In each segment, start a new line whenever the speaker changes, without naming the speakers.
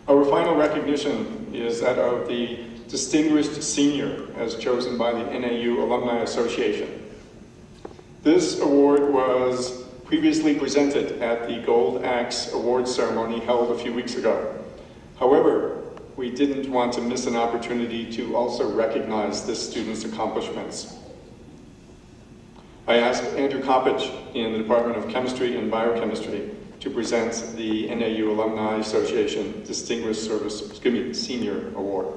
Our final recognition is that of the Distinguished Senior as chosen by the NAU Alumni Association. This award was previously presented at the Gold Axe Awards ceremony held a few weeks ago. However, we didn't want to miss an opportunity to also recognize this student's accomplishments. I asked Andrew Coppage in the Department of Chemistry and Biochemistry to present the NAU Alumni Association Distinguished Senior Award.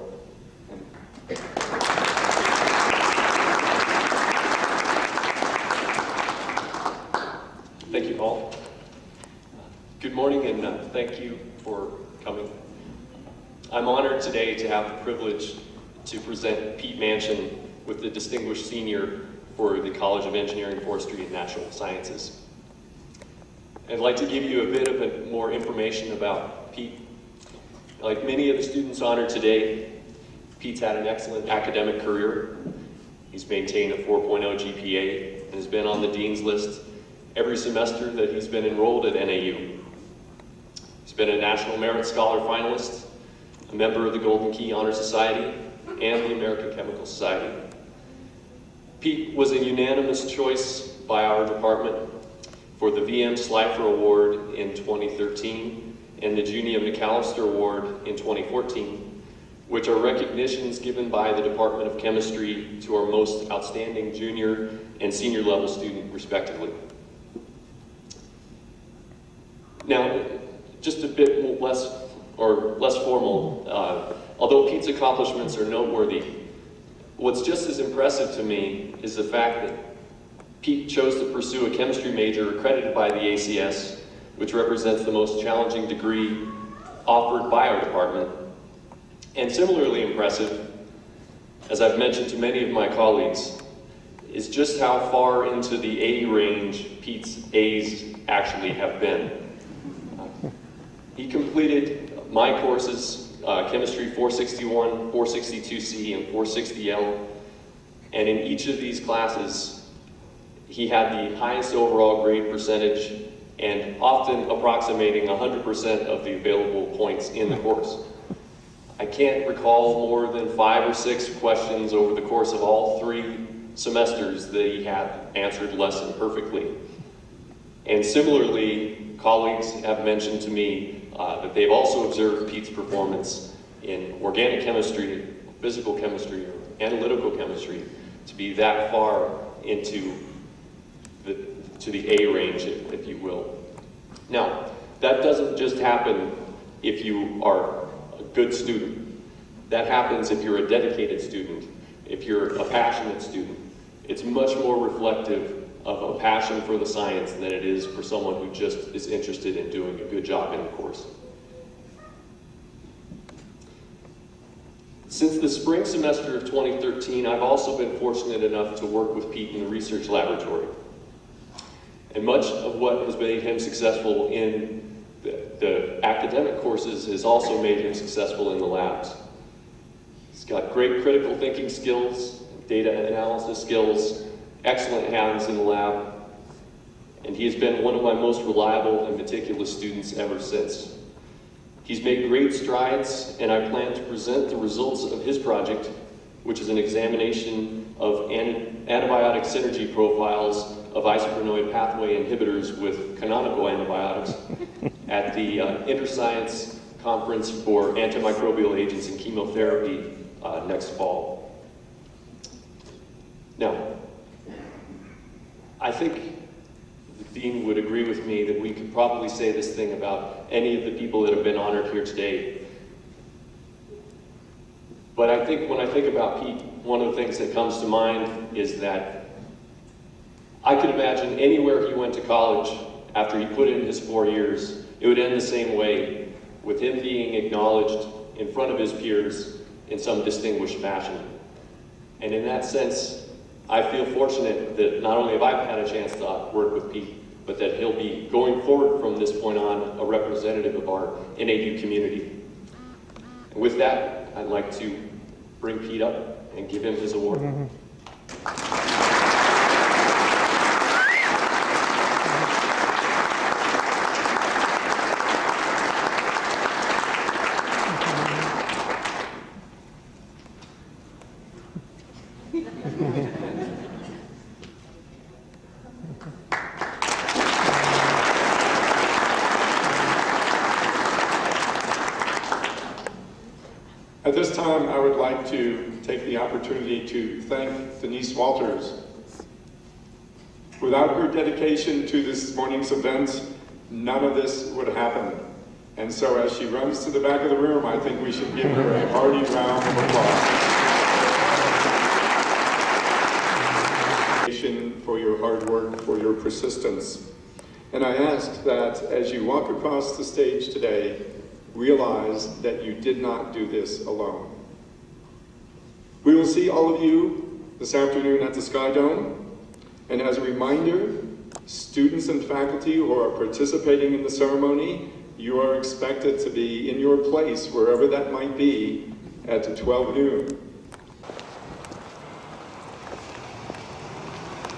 Thank you, Paul. Good morning, and thank you for coming. I'm honored today to have the privilege to present Pete Manchin with the Distinguished Senior for the College of Engineering, Forestry, and Natural Sciences. I'd like to give you a bit of more information about Pete. Like many of the students honored today, Pete's had an excellent academic career. He's maintained a 4.0 GPA and has been on the Dean's List every semester that he's been enrolled at NAU. He's been a National Merit Scholar finalist, a member of the Golden Key Honor Society, and the American Chemical Society. Pete was a unanimous choice by our department for the VM Slifer Award in 2013 and the Junia McAllister Award in 2014, which are recognitions given by the Department of Chemistry to our most outstanding junior and senior level student, respectively. Now, just a bit less formal, although Pete's accomplishments are noteworthy, what's just as impressive to me is the fact that Pete chose to pursue a chemistry major accredited by the ACS, which represents the most challenging degree offered by our department. And similarly impressive, as I've mentioned to many of my colleagues, is just how far into the A range Pete's A's actually have been. He completed my courses, Chemistry 461, 462C, and 460L, and in each of these classes, he had the highest overall grade percentage and often approximating 100% of the available points in the course. I can't recall more than 5 or 6 questions over the course of all 3 semesters that he had answered less than perfectly. And similarly, colleagues have mentioned to me that they've also observed Pete's performance in organic chemistry, physical chemistry, or analytical chemistry to be that far into the A range, if you will. Now, that doesn't just happen if you are a good student. That happens if you're a dedicated student, if you're a passionate student. It's much more reflective of a passion for the science than it is for someone who just is interested in doing a good job in the course. Since the spring semester of 2013, I've also been fortunate enough to work with Pete in the research laboratory. And much of what has made him successful in the academic courses has also made him successful in the labs. He's got great critical thinking skills, data analysis skills, excellent hands in the lab, and he has been one of my most reliable and meticulous students ever since. He's made great strides, and I plan to present the results of his project, which is an examination of antibiotic synergy profiles of isoprenoid pathway inhibitors with canonical antibiotics at the Interscience Conference for Antimicrobial Agents and Chemotherapy next fall. Now, I think the Dean would agree with me that we could probably say this thing about any of the people that have been honored here today. But I think when I think about Pete, one of the things that comes to mind is that I could imagine anywhere he went to college after he put in his 4 years, it would end the same way, with him being acknowledged in front of his peers in some distinguished fashion. And in that sense, I feel fortunate that not only have I had a chance to work with Pete, but that he'll be, going forward from this point on, a representative of our NAU community. And with that, I'd like to bring Pete up and give him his award.
At this time, I would like to take the opportunity to thank Denise Walters. Without her dedication to this morning's event, none of this would happen. And so as she runs to the back of the room, I think we should give her a hearty round of applause. For your hard work, for your persistence. And I ask that as you walk across the stage today, realize that you did not do this alone. We will see all of you this afternoon at the Sky Dome. And as a reminder, students and faculty who are participating in the ceremony, you are expected to be in your place, wherever that might be, at 12 noon.